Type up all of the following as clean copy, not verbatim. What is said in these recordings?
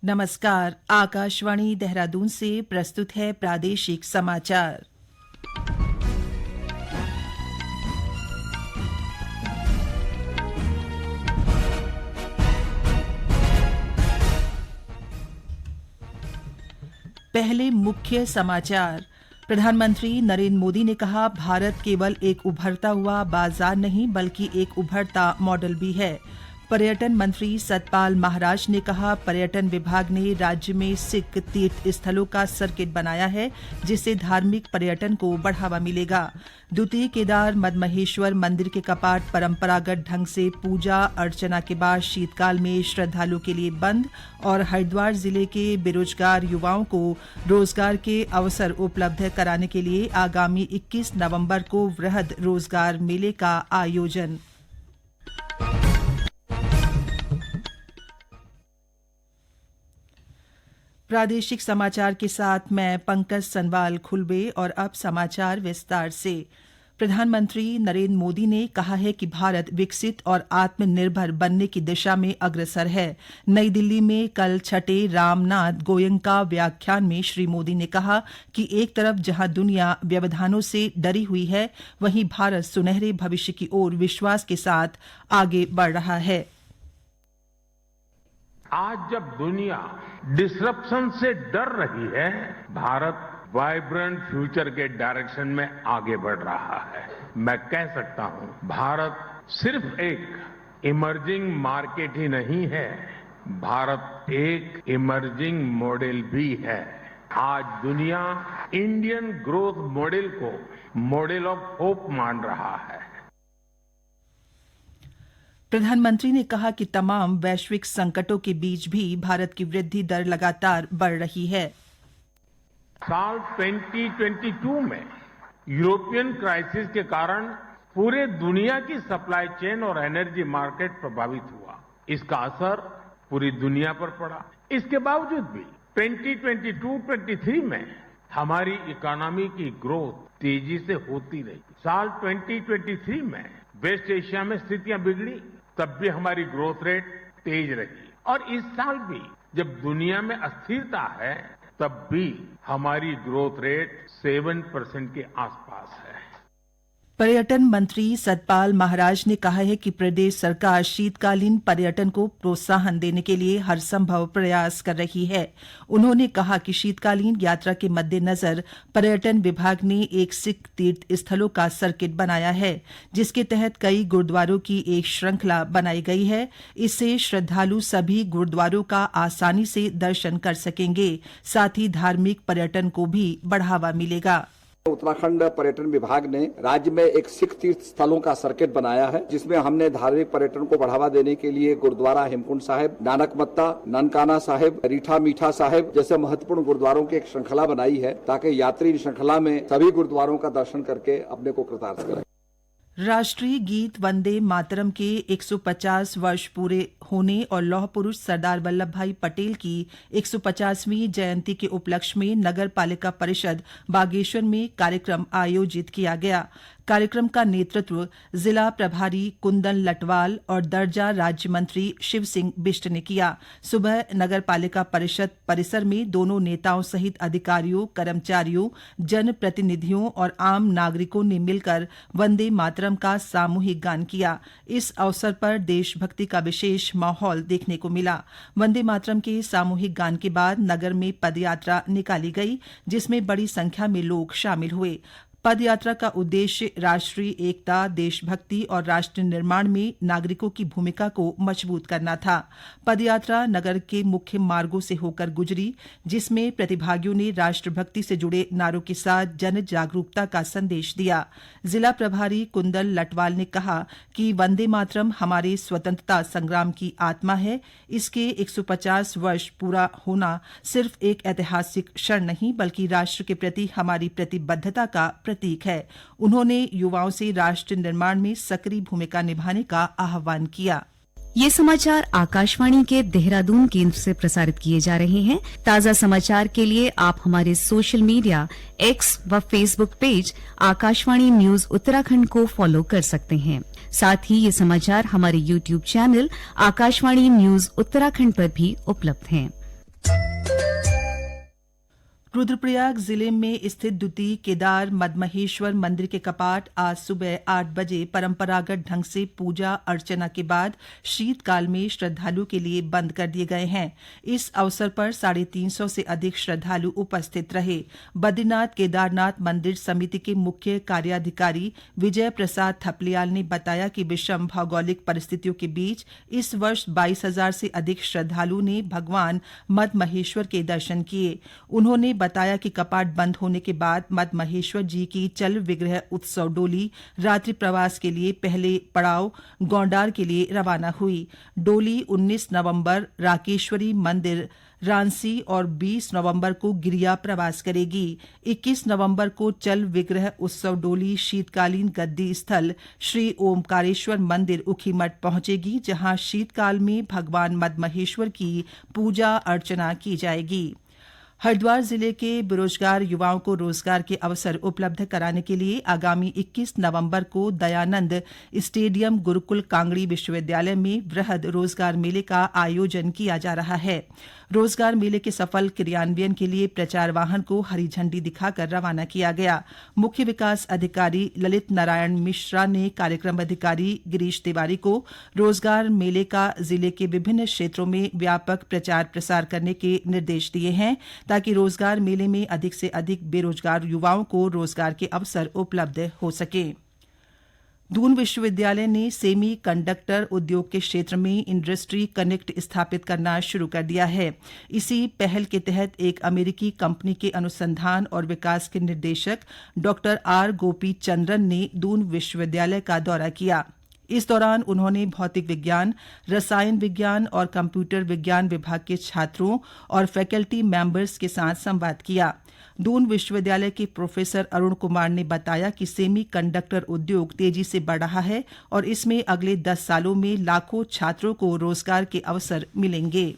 नमस्कार, आकाशवाणी देहरादून से प्रस्तुत है प्रादेशिक समाचार। पहले मुख्य समाचार। प्रधानमंत्री नरेंद्र मोदी ने कहा, भारत केवल एक उभरता हुआ बाजार नहीं बल्कि एक उभरता मॉडल भी है। पर्यटन मंत्री सतपाल महाराज ने कहा, पर्यटन विभाग ने राज्य में सिख तीर्थ स्थलों का सर्किट बनाया है, जिससे धार्मिक पर्यटन को बढ़ावा मिलेगा। द्वितीय केदार मदमहेश्वर मंदिर के कपाट परंपरागत ढंग से पूजा अर्चना के बाद शीतकाल में श्रद्धालुओं के लिए बंद। और हरिद्वार जिले के बेरोजगार युवाओं को रोजगार के अवसर उपलब्ध कराने के लिए आगामी 21 नवंबर को वृहद रोजगार मेले का आयोजन। प्रादेशिक समाचार के साथ मैं पंकज सनवाल खुलबे। और अब समाचार विस्तार से। प्रधानमंत्री नरेंद्र मोदी ने कहा है कि भारत विकसित और आत्मनिर्भर बनने की दिशा में अग्रसर है। नई दिल्ली में कल छठे रामनाथ गोयंका व्याख्यान में श्री मोदी ने कहा कि एक तरफ जहां दुनिया व्यवधानों से डरी हुई है, वहीं भारत सुनहरे भविष्य की ओर विश्वास के साथ आगे बढ़ रहा है। आज जब दुनिया डिसरप्शन से डर रही है, भारत वाइब्रेंट फ्यूचर के डायरेक्शन में आगे बढ़ रहा है। मैं कह सकता हूं, भारत सिर्फ एक इमर्जिंग मार्केट ही नहीं है, भारत एक इमर्जिंग मॉडल भी है। आज दुनिया इंडियन ग्रोथ मॉडल को मॉडल ऑफ होप मान रहा है। प्रधानमंत्री ने कहा कि तमाम वैश्विक संकटों के बीच भी भारत की वृद्धि दर लगातार बढ़ रही है। साल 2022 में यूरोपियन क्राइसिस के कारण पूरे दुनिया की सप्लाई चेन और एनर्जी मार्केट प्रभावित हुआ। इसका असर पूरी दुनिया पर पड़ा। इसके बावजूद भी 2022-23 में हमारी इकोनॉमी की ग्रोथ तेजी से होती रही। साल 2023 में वेस्ट एशिया में स्थितियां बिगड़ी, तब भी हमारी ग्रोथ रेट तेज रही। और इस साल भी जब दुनिया में अस्थिरता है, तब भी हमारी ग्रोथ रेट 7% के आसपास है। पर्यटन मंत्री सतपाल महाराज ने कहा है कि प्रदेश सरकार शीतकालीन पर्यटन को प्रोत्साहन देने के लिए हर संभव प्रयास कर रही है। उन्होंने कहा कि शीतकालीन यात्रा के मद्देनजर पर्यटन विभाग ने एक सिख तीर्थ स्थलों का सर्किट बनाया है, जिसके तहत कई गुरुद्वारों की एक श्रृंखला बनाई गई है। इससे श्रद्धालु सभी गुरुद्वारों का आसानी से दर्शन कर सकेंगे, साथ ही धार्मिक पर्यटन को भी बढ़ावा मिलेगा। उत्तराखंड पर्यटन विभाग ने राज्य में एक सिख तीर्थ स्थलों का सर्किट बनाया है, जिसमें हमने धार्मिक पर्यटन को बढ़ावा देने के लिए गुरुद्वारा हेमकुंड साहिब, नानकमत्ता, ननकाना साहिब, रीठा मीठा साहिब जैसे महत्वपूर्ण गुरुद्वारों की एक श्रृंखला बनाई है, ताकि यात्री इन श्रृंखला में सभी गुरुद्वारों का दर्शन करके अपने को कृतार्थ करें। राष्ट्रीय गीत वंदे मातरम के 150 वर्ष पूरे होने और लौह पुरुष सरदार वल्लभ भाई पटेल की 150वीं जयंती के उपलक्ष्य में नगर पालिका परिषद बागेश्वर में कार्यक्रम आयोजित किया गया। कार्यक्रम का नेतृत्व जिला प्रभारी कुंदन लटवाल और दर्जा राज्य मंत्री शिव सिंह बिष्ट ने किया। सुबह नगर पालिका परिषद परिसर में दोनों नेताओं सहित अधिकारियों, कर्मचारियों, जनप्रतिनिधियों और आम नागरिकों ने मिलकर वंदे मातरम का सामूहिक गान किया। इस अवसर पर देशभक्ति का विशेष माहौल देखने को मिला। वंदे मातरम के सामूहिक गान के बाद नगर में पदयात्रा निकाली गई, जिसमें बड़ी संख्या में लोग शामिल हुए। पदयात्रा का उद्देश्य राष्ट्रीय एकता, देशभक्ति और राष्ट्र निर्माण में नागरिकों की भूमिका को मजबूत करना था। पदयात्रा नगर के मुख्य मार्गों से होकर गुजरी, जिसमें प्रतिभागियों ने राष्ट्रभक्ति से जुड़े नारों के साथ जन जागरूकता का संदेश दिया। जिला प्रभारी कुंदन लटवाल ने कहा कि वंदे मातरम हमारे स्वतंत्रता संग्राम की आत्मा है। इसके 150 वर्ष पूरा होना सिर्फ एक ऐतिहासिक क्षण नहीं, बल्कि राष्ट्र के प्रति हमारी प्रतिबद्धता का प्रतीक है। उन्होंने युवाओं से राष्ट्र निर्माण में सक्रिय भूमिका निभाने का आह्वान किया। ये समाचार आकाशवाणी के देहरादून केंद्र से प्रसारित किए जा रहे हैं। ताज़ा समाचार के लिए आप हमारे सोशल मीडिया एक्स व Facebook page Akashvani news Uttarakhand को फॉलो कर सकते हैं। साथ ही ये समाचार हमारे YouTube channel Akashvani news Uttarakhand पर भी उपलब्ध हैं। रुद्रप्रयाग जिले में स्थित द्वितीय केदार मदमहेश्वर मंदिर के कपाट आज सुबह 8 बजे परंपरागत ढंग से पूजा अर्चना के बाद शीतकाल में श्रद्धालु के लिए बंद कर दिए गए हैं। इस अवसर पर 350 से अधिक श्रद्धालु उपस्थित रहे। बद्रीनाथ केदारनाथ मंदिर समिति के मुख्य कार्याधिकारी विजय प्रसाद थपलियाल ने बताया कि विषम भौगोलिक परिस्थितियों के बीच इस वर्ष 22,000 से अधिक श्रद्धालु ने भगवान मदमहेश्वर के दर्शन किए। उन्होंने बताया कि कपाट बंद होने के बाद मदमहेश्वर जी की चल विग्रह उत्सव डोली रात्रि प्रवास के लिए पहले पड़ाव गौंडार के लिए रवाना हुई। डोली 19 नवंबर राकेश्वरी मंदिर रांसी और 20 नवंबर को गिरिया प्रवास करेगी। 21 नवंबर को चल विग्रह उत्सव डोली शीतकालीन गद्दी स्थल श्री ओमकारेश्वर मंदिर उखीमठ पहुंचेगी, जहां शीतकाल में भगवान मदमहेश्वर की पूजा अर्चना की जाएगी। हरिद्वार जिले के बेरोजगार युवाओं को रोजगार के अवसर उपलब्ध कराने के लिए आगामी 21 नवंबर को दयानंद स्टेडियम गुरुकुल कांगड़ी विश्वविद्यालय में वृहद रोजगार मेले का आयोजन किया जा रहा है। रोजगार मेले के सफल क्रियान्वयन के लिए प्रचार वाहन को हरी झंडी दिखाकर रवाना किया गया। मुख्य विकास अधिकारी ललित नारायण मिश्रा ने कार्यक्रम अधिकारी गिरीश तिवारी को रोजगार मेले का जिले के विभिन्न क्षेत्रों में व्यापक प्रचार प्रसार करने के निर्देश दिए हैं, ताकि रोजगार मेले में अधिक से अधिक बेरोजगार युवाओं को रोजगार के अवसर उपलब्ध हो सके। दून विश्वविद्यालय ने सेमी कंडक्टर उद्योग के क्षेत्र में इंडस्ट्री कनेक्ट स्थापित करना शुरू कर दिया है। इसी पहल के तहत एक अमेरिकी कंपनी के अनुसंधान और विकास के निदेशक डॉक्टर आर गोपी चंद्रन ने दून विश्वविद्यालय का दौरा किया। इस दौरान उन्होंने भौतिक विज्ञान, रसायन विज्ञान और कंप्यूटर विज्ञान विभाग के छात्रों और फैकल्टी मेंबर्स के साथ संवाद किया। दून विश्वविद्यालय के प्रोफेसर अरुण कुमार ने बताया कि सेमी कंडक्टर उद्योग तेजी से बढ़ रहा है और इसमें अगले 10 सालों में लाखों छात्रों को रोजगार के अवसर मिलेंगे।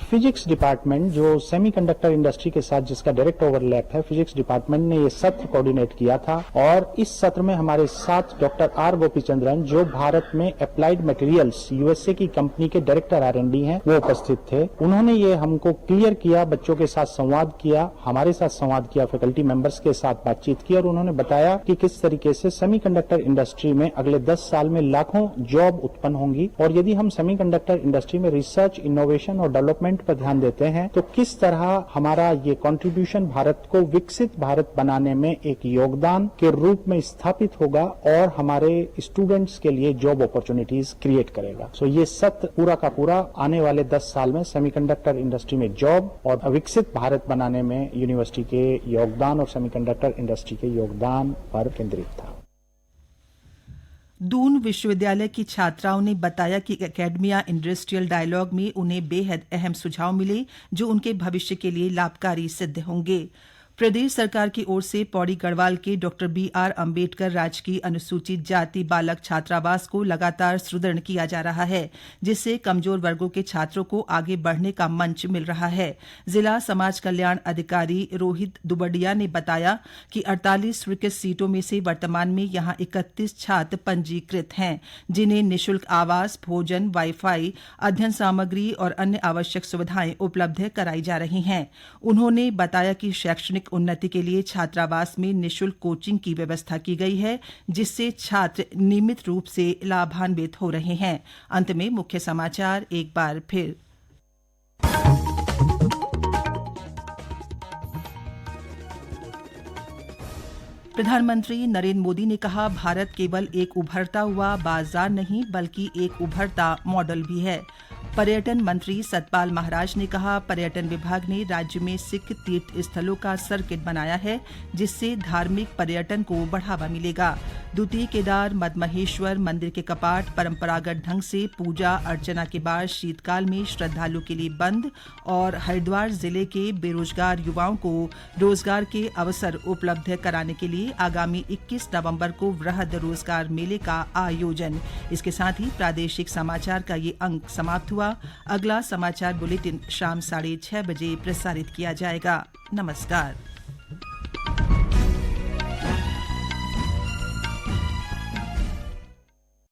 फिजिक्स डिपार्टमेंट जो सेमीकंडक्टर इंडस्ट्री के साथ जिसका डायरेक्ट ओवरलैप है, फिजिक्स डिपार्टमेंट ने ये सत्र कोऑर्डिनेट किया था और इस सत्र में हमारे साथ डॉक्टर आर गोपीचंद्रन जो भारत में अप्लाइड मटेरियल्स यूएसए की कंपनी के डायरेक्टर R&D हैं, वो उपस्थित थे। उन्होंने ये हमको क्लियर किया, बच्चों के साथ संवाद किया, हमारे साथ संवाद किया, फैकल्टी मेंबर्स के साथ बातचीत की और उन्होंने बताया कि किस तरीके से सेमीकंडक्टर इंडस्ट्री में अगले 10 साल में लाखों जॉब उत्पन्न होंगी और यदि हम सेमीकंडक्टर इंडस्ट्री में रिसर्च, इनोवेशन और डेवलपमेंट पर ध्यान देते हैं तो किस तरह हमारा ये कंट्रीब्यूशन भारत को विकसित भारत बनाने में एक योगदान के रूप में स्थापित होगा और हमारे स्टूडेंट्स के लिए जॉब अपॉर्चुनिटीज क्रिएट करेगा। सो ये सत्र पूरा का पूरा आने वाले 10 साल में सेमीकंडक्टर इंडस्ट्री में जॉब और विकसित भारत बनाने में यूनिवर्सिटी के योगदान और सेमीकंडक्टर इंडस्ट्री के योगदान पर केंद्रित था। दून विश्वविद्यालय की छात्राओं ने बताया कि एकेडमिया इंडस्ट्रियल डायलॉग में उन्हें बेहद अहम सुझाव मिले जो उनके भविष्य के लिए लाभकारी सिद्ध होंगे। प्रदेश सरकार की ओर से पौड़ी गढ़वाल के डॉक्टर BR अम्बेडकर राजकीय अनुसूचित जाति बालक छात्रावास को लगातार सुदृढ़ किया जा रहा है, जिससे कमजोर वर्गों के छात्रों को आगे बढ़ने का मंच मिल रहा है। जिला समाज कल्याण अधिकारी रोहित दुबडिया ने बताया कि 48 स्वीकृत सीटों में से वर्तमान में यहां 31 छात्र पंजीकृत हैं, जिन्हें निःशुल्क आवास, भोजन, वाईफाई, अध्ययन सामग्री और अन्य आवश्यक सुविधाएं उपलब्ध कराई जा रही हैं। उन्होंने बताया कि शैक्षणिक उन्नति के लिए छात्रावास में निःशुल्क कोचिंग की व्यवस्था की गई है, जिससे छात्र नियमित रूप से लाभान्वित हो रहे हैं। अंत में मुख्य समाचार एक बार फिर। प्रधानमंत्री नरेंद्र मोदी ने कहा, भारत केवल एक उभरता हुआ बाजार नहीं बल्कि एक उभरता मॉडल भी है। पर्यटन मंत्री सतपाल महाराज ने कहा, पर्यटन विभाग ने राज्य में सिख तीर्थ स्थलों का सर्किट बनाया है, जिससे धार्मिक पर्यटन को बढ़ावा मिलेगा। द्वितीय केदार मदमहेश्वर मंदिर के कपाट परंपरागत ढंग से पूजा अर्चना के बाद शीतकाल में श्रद्धालु के लिए बंद। और हरिद्वार जिले के बेरोजगार युवाओं को रोजगार के अवसर उपलब्ध कराने के लिए आगामी 21 नवंबर को वृहद रोजगार मेले का आयोजन। इसके साथ ही प्रादेशिक समाचार का ये अंक समाप्त हुआ। अगला समाचार बुलेटिन शाम 6:30 बजे प्रसारित किया जाएगा। नमस्कार।